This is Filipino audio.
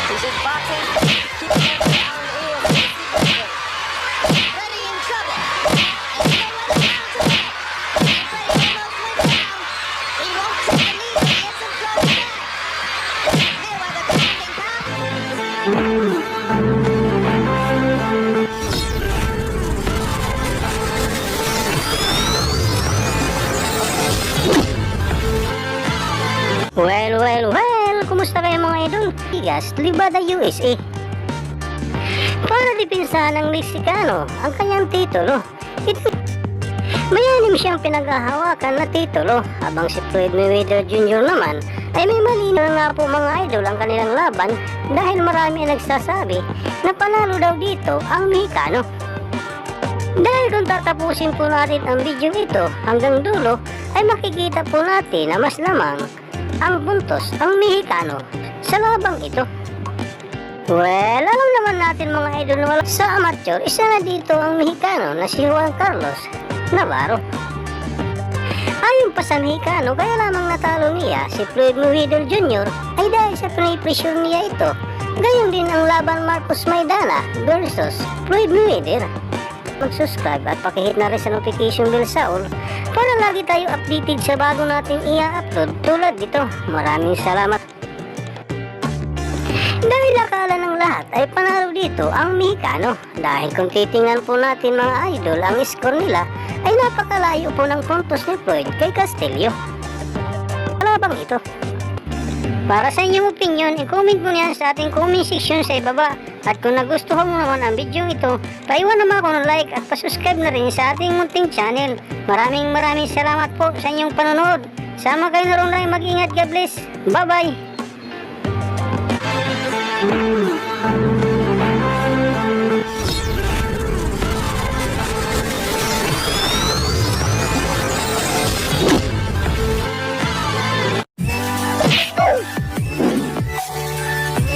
He's in boxing. Keep an eye on the ears. Freddie in trouble. And you know what? Freddie almost went down. He won't take the knee, but he gets him close back. Mayweather counting Well, kumusta kayo mga idol? Tigas, Libada USA. Para dipinsahan ng Meksikano ang kanyang titulo. Mayanim siyang pinaghahawakan na titulo, habang si Floyd Mayweather Jr. naman ay may malinaw nga po mga idol ang kanilang laban, dahil marami ang nagsasabi na panalo daw dito ang Mexicano. Dahil kung tatapusin po natin ang video ito hanggang dulo, ay makikita po natin na mas lamang ang puntos ang Mexicano sa labang ito. Well, alam naman natin mga idol na wala sa amateur, isa na dito ang Mexicano na si Juan Carlos Navarro. Ayon pa sa Mexicano, kaya lamang natalo niya si Floyd Mayweather Jr. ay dahil sa pinipressure niya ito. Gayon din ang laban Marcos Maidana versus Floyd Mayweather. Mag-subscribe at pakihit na rin sa notification bell sa all para lagi tayo updated sa bago nating i-upload tulad dito. Maraming salamat. Dahil akala ng lahat ay panalo dito ang Mexicano, dahil kung titingnan po natin mga idol, ang score nila ay napakalayo po ng puntos ni Floyd kay Castillo. Labang ito. Para sa inyong opinion, i-comment mo niyan sa ating comment section sa ibaba. At kung nagustuhan mo naman ang video ito, paiwan naman ako ng like at pasubscribe na rin sa ating munting channel. Maraming salamat po sa inyong panonood. Sama kayo na rin, mag-ingat. God bless. Bye bye.